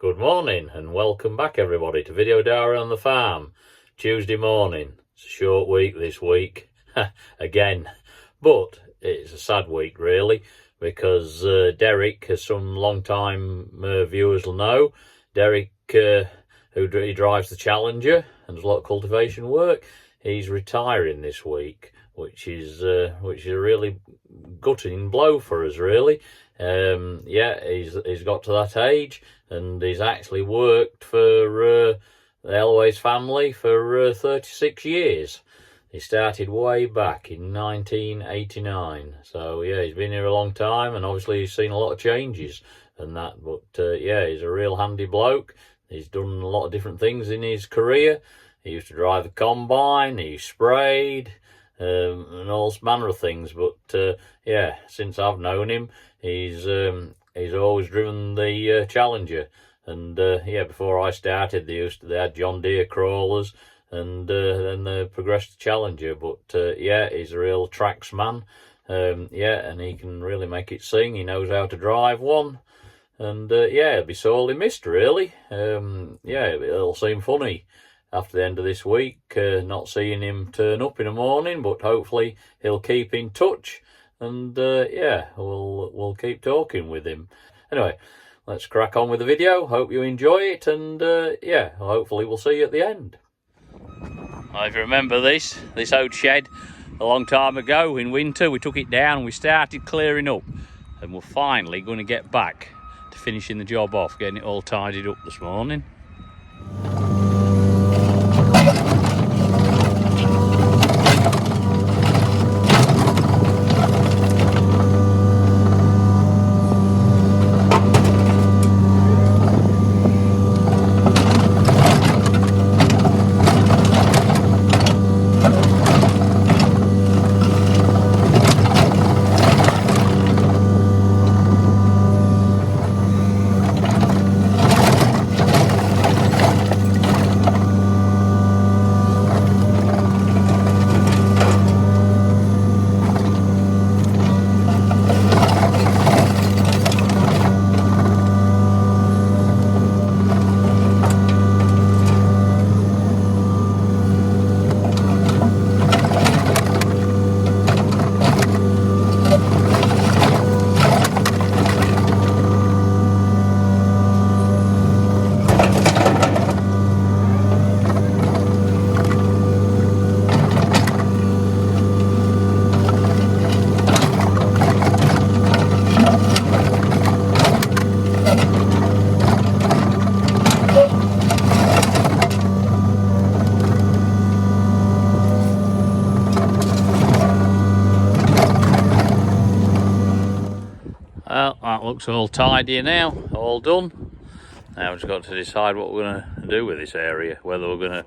Good morning and welcome back everybody to Video Diary on the Farm. Tuesday morning. It's a short week this week, again, but it's a sad week really because Derek, as some long time viewers will know, Derek he drives the Challenger and does a lot of cultivation work. He's retiring this week, which is a really gutting blow for us really. He's got to that age and he's actually worked for the Elway's family for 36 years. He started way back in 1989. So yeah, he's been here a long time and obviously he's seen a lot of changes and that. But he's a real handy bloke. He's done a lot of different things in his career. He used to drive the combine, he sprayed, and all manner of things. But since I've known him, he's always driven the Challenger. And before I started, they had John Deere crawlers, and then they progressed to Challenger. But he's a real tracks man. And he can really make it sing. He knows how to drive one. And it'll be sorely missed really. It'll seem funny after the end of this week not seeing him turn up in the morning, but hopefully he'll keep in touch. And we'll keep talking with him. Anyway, let's crack on with the video. Hope you enjoy it, and hopefully we'll see you at the end. If you remember this old shed a long time ago in winter, we took it down and we started clearing up, and we're finally going to get back to finishing the job off, getting it all tidied up this morning. Well, that looks all tidy now, all done. Now we've just got to decide what we're going to do with this area, whether we're going to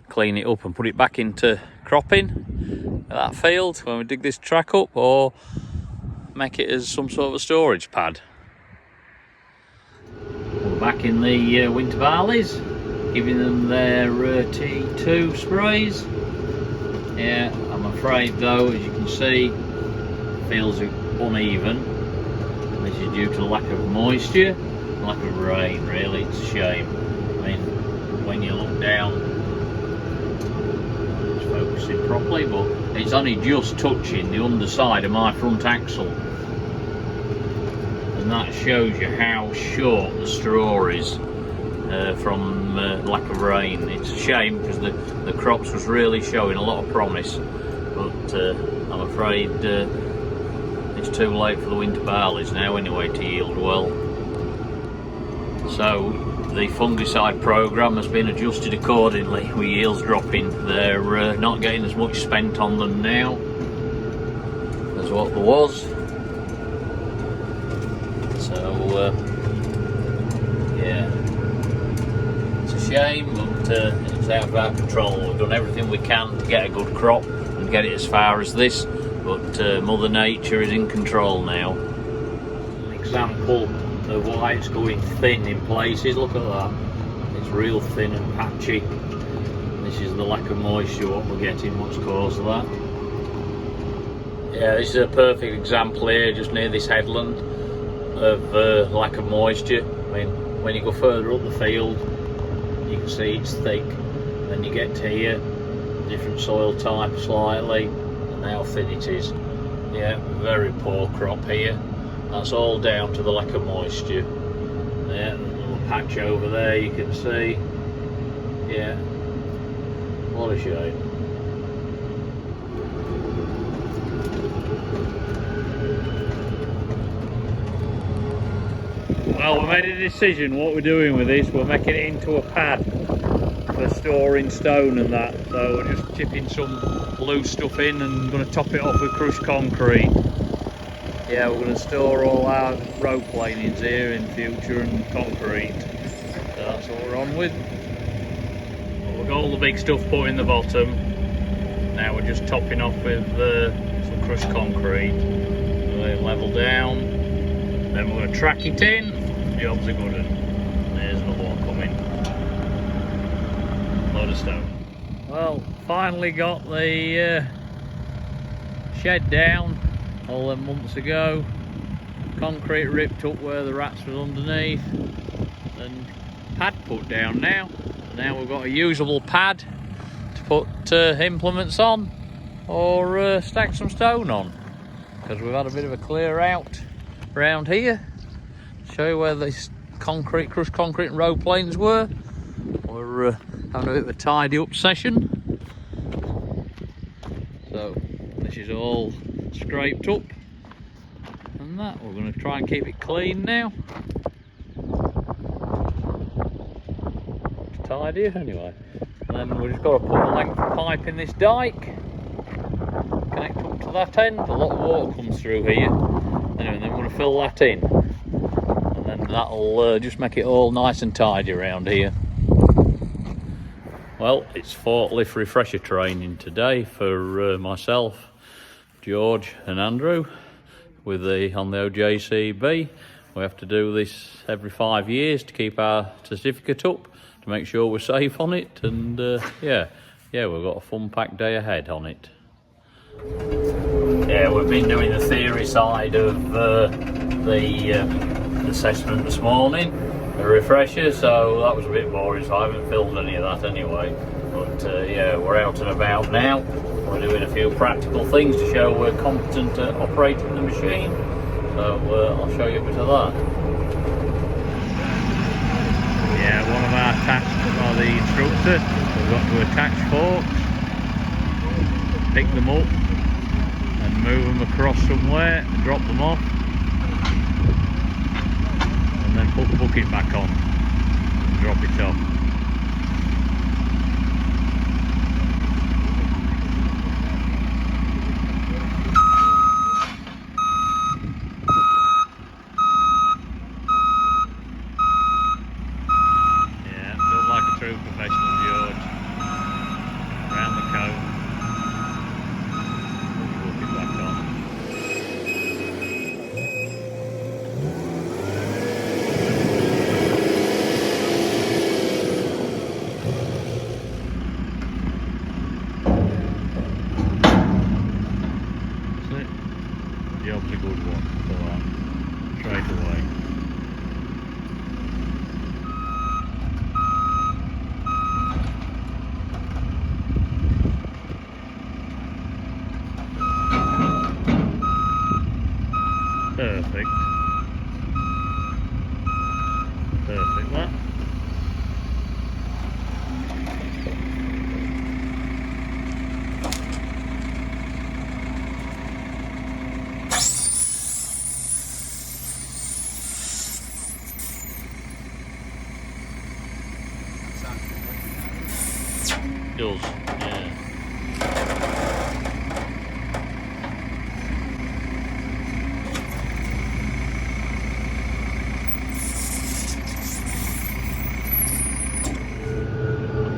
clean it up and put it back into cropping at that field when we dig this track up, or make it as some sort of a storage pad. We're back in the winter barleys, giving them their T2 sprays. Yeah, I'm afraid though, as you can see, it feels uneven. This is due to lack of moisture, lack of rain really. It's a shame. I mean, when you look down, it's focusing properly, but it's only just touching the underside of my front axle, and that shows you how short the straw is from lack of rain. It's a shame because the crops was really showing a lot of promise, but I'm afraid it's too late for the winter barleys now anyway to yield well. So the fungicide program has been adjusted accordingly, with yields dropping. They're not getting as much spent on them now as what there was. So it's a shame, but it's out of our control. We've done everything we can to get a good crop and get it as far as this, but Mother Nature is in control now. An example of why it's going thin in places, look at that. It's real thin and patchy. This is the lack of moisture what we're getting, what's caused that. Yeah, this is a perfect example here, just near this headland, of lack of moisture. I mean, when you go further up the field, you can see it's thick. Then you get to here, different soil type slightly, and how thin it is. Yeah, very poor crop here. That's all down to the lack of moisture. Yeah, the little patch over there you can see. Yeah, what a shame. Well, we made a decision what we're doing with this. We're making it into a pad for storing stone and that. So we're just chipping some loose stuff in and going to top it off with crushed concrete. Yeah, we're going to store all our road planings here in future and concrete. So that's what we're on with. We've got all the big stuff put in the bottom. Now we're just topping off with some crushed concrete. Let it level down. Then we're going to track it in. Job's a good one. There's another one coming. Load of stone. Well, finally got the shed down all them months ago. Concrete ripped up where the rats was underneath, and pad put down now. Now we've got a usable pad to put implements on or stack some stone on, because we've had a bit of a clear out around here. Show you where this crushed concrete and road planes were. We're having a bit of a tidy up session. So this is all scraped up and that. We're going to try and keep it clean now. It's tidier anyway. And then we've just got to put a length of pipe in this dike, connect up to that end. A lot of water comes through here. Anyway, then we're going to fill that in. And that'll just make it all nice and tidy around here. Well, it's forklift refresher training today for myself, George and Andrew on the OJCB. We have to do this every 5 years to keep our certificate up, to make sure we're safe on it, and yeah, we've got a fun-packed day ahead on it. Yeah, we've been doing the theory side of the assessment this morning, a refresher, so that was a bit boring, so I haven't filmed any of that anyway. But yeah, we're out and about now. We're doing a few practical things to show we're competent at operating the machine. So I'll show you a bit of that. Yeah, one of our tasks by the instructor, we've got to attach forks, pick them up and move them across somewhere, drop them off, and then put the bucket back on and drop it off. Yeah, done like a true professional, George. Round the cone, put the bucket back on. Job's a good one for that, straight away. Perfect. Perfect that. Does, yeah.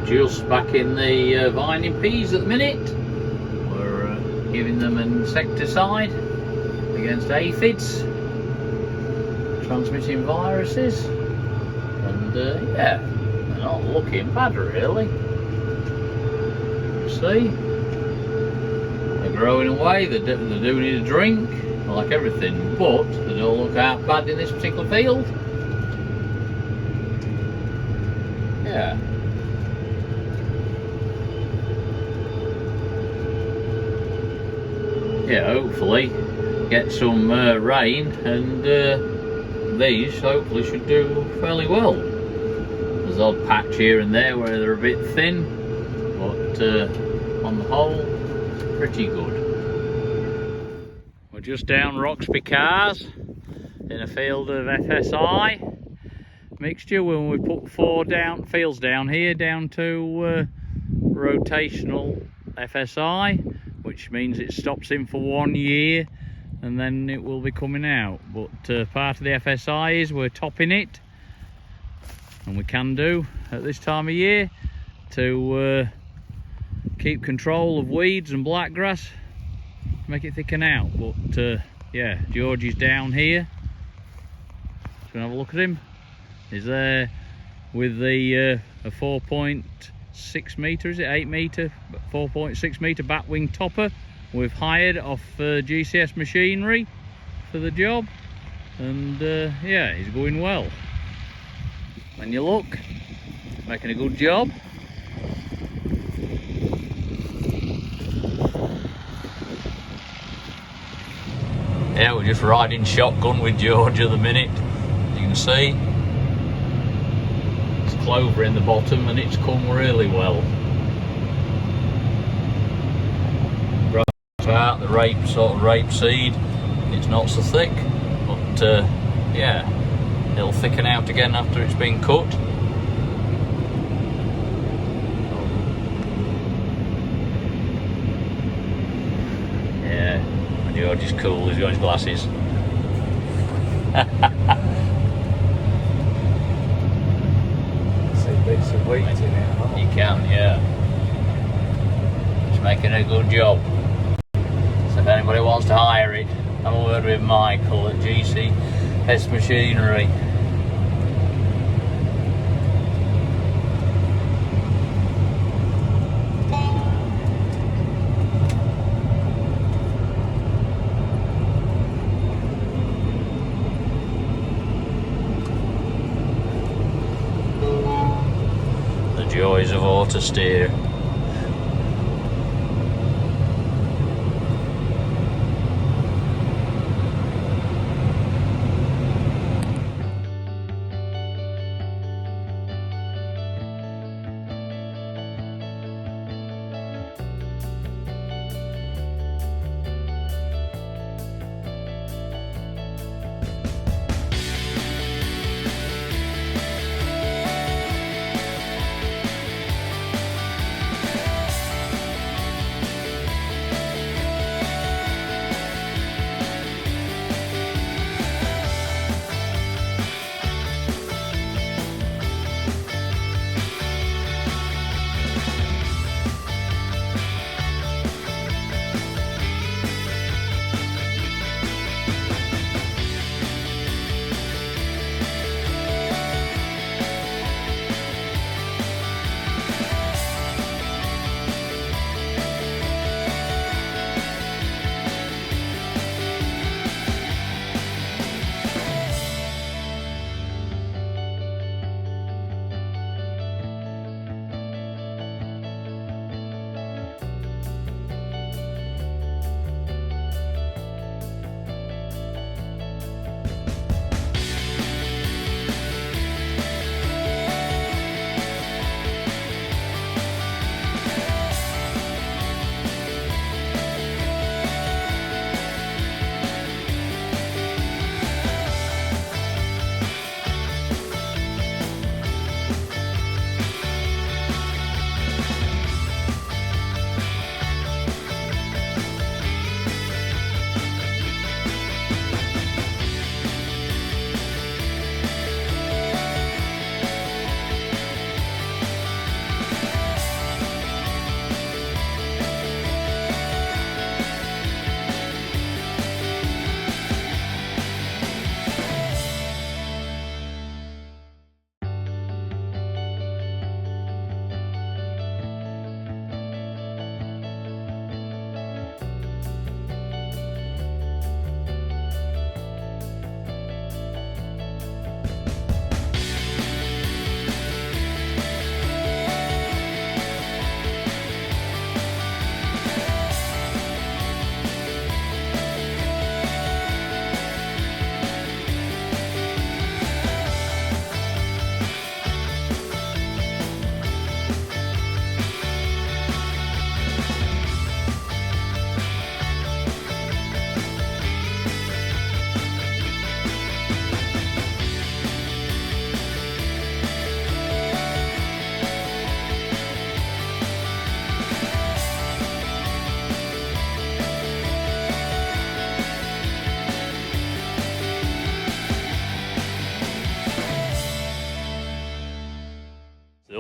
Just back in the vining peas at the minute. We're giving them insecticide against aphids, transmitting viruses, and yeah, they're not looking bad really. See, they're growing away, they do need a drink, like everything, but they don't look out bad in this particular field. yeah. Yeah, hopefully get some rain, and these hopefully should do fairly well. There's an odd patch here and there where they're a bit thin, but on the whole, pretty good. We're just down Roxby Cars in a field of FSI mixture when we put 4 fields down here down to rotational FSI, which means it stops in for 1 year and then it will be coming out. But part of the FSI is we're topping it, and we can do at this time of year to keep control of weeds and blackgrass, make it thicken out. But yeah, George is down here, so we have a look at him. He's there with the a 4.6 metre, is it 8 metre, 4.6 metre back wing topper we've hired off GCS machinery for the job, and yeah, he's going well. When you look, making a good job. Yeah, we're just riding shotgun with George at the minute. As you can see, it's clover in the bottom and it's come really well. Out the rape seed, it's not so thick, but yeah, it'll thicken out again after it's been cut. Yeah, George is cool, he's got his glasses. See bits of wheat in it. You can, yeah. It's making a good job. So if anybody wants to hire it, have a word with Michael at GCS Machinery. The joys of auto steer.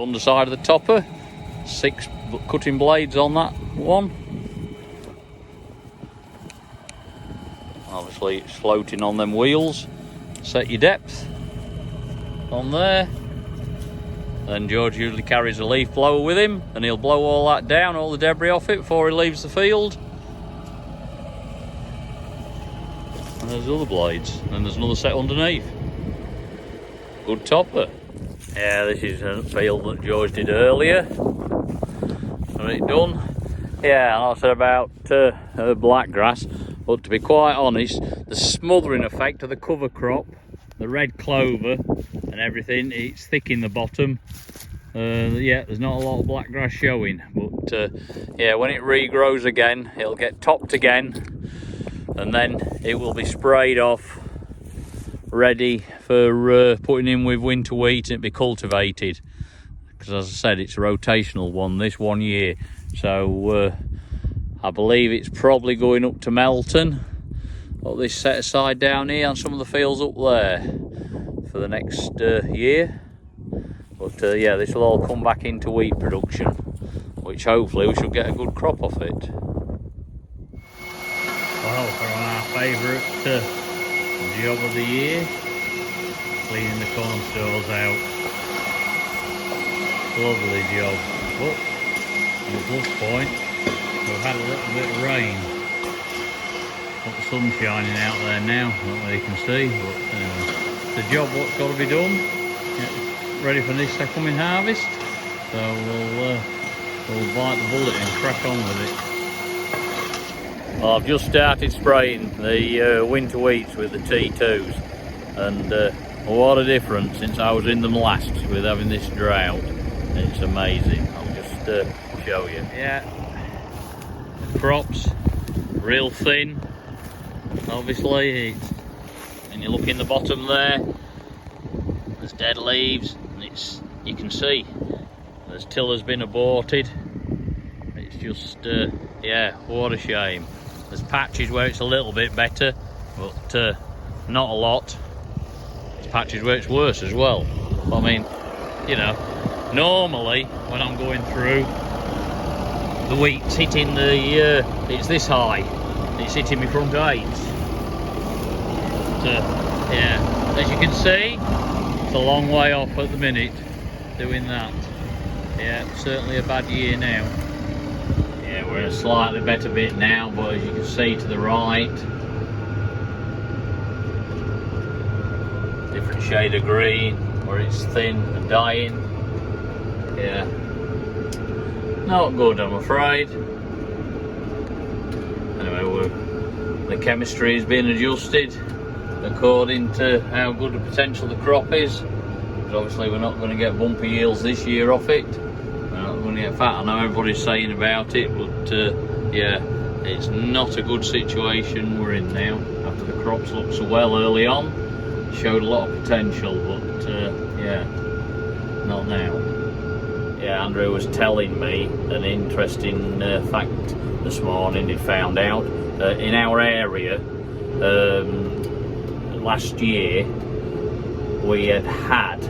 underside of the topper. 6 cutting blades on that one. Obviously it's floating on them wheels. Set your depth on there. Then George usually carries a leaf blower with him, and he'll blow all that down, all the debris off it before he leaves the field. And there's other blades, and there's another set underneath. Good topper. Yeah, this is a field that George did earlier. Got it done. Yeah, and I said about blackgrass, but to be quite honest, the smothering effect of the cover crop, the red clover and everything, it's thick in the bottom. Yeah, there's not a lot of blackgrass showing, but yeah, when it regrows again, it'll get topped again, and then it will be sprayed off, ready for putting in with winter wheat, and it'll be cultivated. Because as I said, it's a rotational one this 1 year, so I believe it's probably going up to Melton, got this set aside down here on some of the fields up there for the next year. But yeah, this will all come back into wheat production, which hopefully we should get a good crop off it. Well, for our favourite job of the year, cleaning the corn stores out. Lovely job. But on the plus point, we've had a little bit of rain. Got the sun shining out there now, not that you can see, but it's a job what's got to be done. Ready for this coming harvest, so we'll bite the bullet and crack on with it. Well, I've just started spraying the winter wheats with the T2s, and what a difference since I was in them last with having this drought. It's amazing. I'll just show you. Yeah, crops real thin, obviously, and you look in the bottom there, there's dead leaves, and you can see there's tillers been aborted. It's just yeah, what a shame. There's patches where it's a little bit better, but not a lot. There's patches where it's worse as well. I mean, you know, normally when I'm going through, the wheat's hitting the it's this high, it's hitting me front eights. Yeah, as you can see, it's a long way off at the minute doing that. Yeah, certainly a bad year now. Yeah, we're in a slightly better bit now, but as you can see to the right, different shade of green where it's thin and dying. Yeah, not good, I'm afraid. Anyway, the chemistry is being adjusted according to how good the potential the crop is. Because obviously we're not going to get bumpy yields this year off it. We're not going to get fat. I know everybody's saying about it, but yeah, it's not a good situation we're in now. After the crops looked so well early on, showed a lot of potential, but yeah, not now. Yeah, Andrew was telling me an interesting fact this morning. He found out in our area last year we had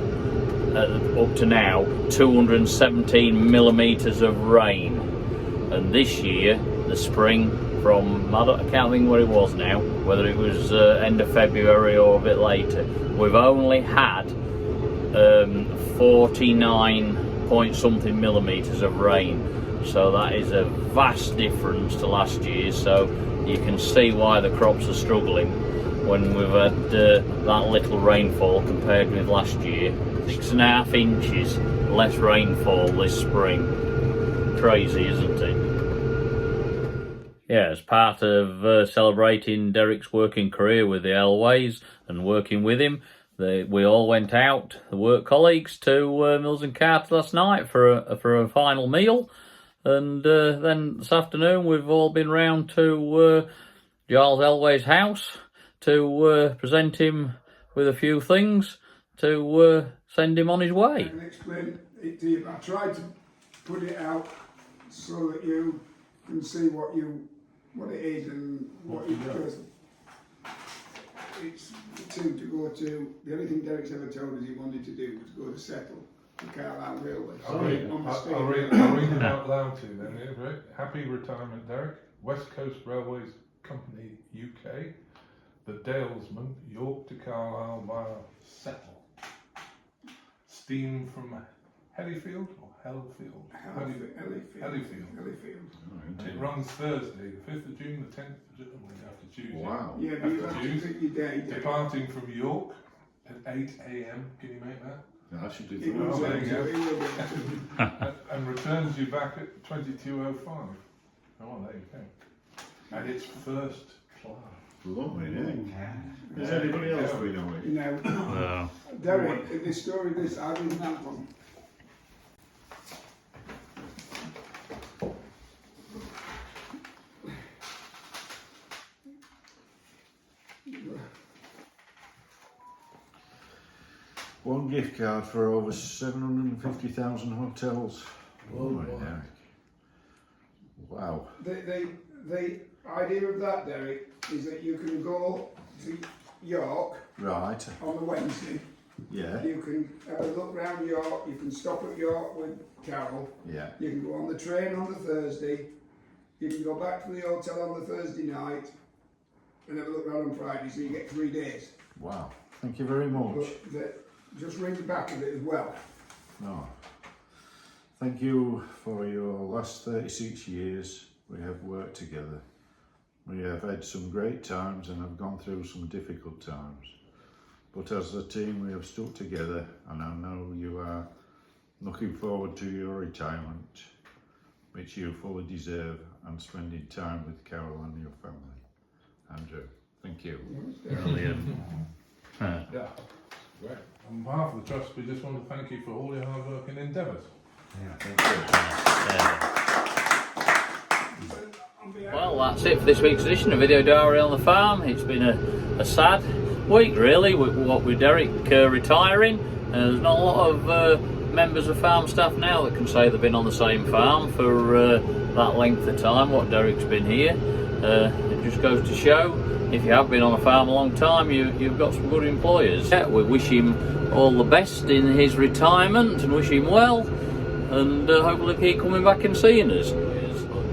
up to now 217 millimetres of rain, and this year, the spring, from I can't think where it was now, whether it was end of February or a bit later, we've only had 49 point something millimetres of rain. So that is a vast difference to last year, so you can see why the crops are struggling when we've had that little rainfall compared with last year. 6.5 inches less rainfall this spring. Crazy, isn't it? Yeah, as part of celebrating Derek's working career with the Elways and working with him, we all went out, the work colleagues, to Mills and Carter last night for a final meal, and then this afternoon we've all been round to Giles Elway's house to present him with a few things to send him on his way. I can explain it to you. I tried to put it out so that you can see what it is and what it does. It's the team to go to. The only thing Derek's ever told us he wanted to do was go to settle. the Carlisle Railway. I'll read it out loud to you then. Yeah, right? Happy retirement, Derek. West Coast Railways Company UK. The Dalesman, York to Carlisle via Settle. Steam from Hellifield or Hellfield? Hellifield. And it runs Thursday, the 5th of June, the 10th of June. We have to choose. Wow. Yeah, but you have to pick your day. Departing from York at 8 AM. Can you make that? Yeah, I should do He that. will there be you go. able to. And returns you back at 22:05. Oh, there you go. And it's first class. Lovely, yeah. Is anybody else we know it? You know, No. Derek, this story, I didn't have one. One gift card for over 750,000 hotels. Oh my Derek. Wow. The idea of that, Derek, is that you can go to York Right. on the Wednesday. Yeah. You can have a look round York. You can stop at York with Carol. Yeah. You can go on the train on the Thursday. You can go back to the hotel on the Thursday night and have a look round on Friday. So you get 3 days. Wow. Thank you very much. But just ring the back of it as well. Oh. Thank you for your last 36 years. We have worked together. We have had some great times and have gone through some difficult times. But as a team, we have stuck together, and I know you are looking forward to your retirement, which you fully deserve, and spending time with Carol and your family. Andrew, thank you. Brilliant. Yeah. Great. On behalf of the Trust, we just want to thank you for all your hard work and endeavours. Well, that's it for this week's edition of Video Diary on the Farm. It's been a sad week, really, with Derek retiring. There's not a lot of members of farm staff now that can say they've been on the same farm for that length of time, what Derek's been here. It just goes to show, if you have been on a farm a long time, you've got some good employers. Yeah, we wish him all the best in his retirement and wish him well, and hopefully keep coming back and seeing us.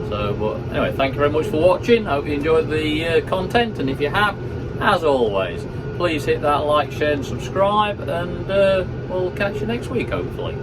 So, but anyway, thank you very much for watching. Hope you enjoyed the content, and if you have, as always, please hit that like, share and subscribe, and we'll catch you next week, hopefully.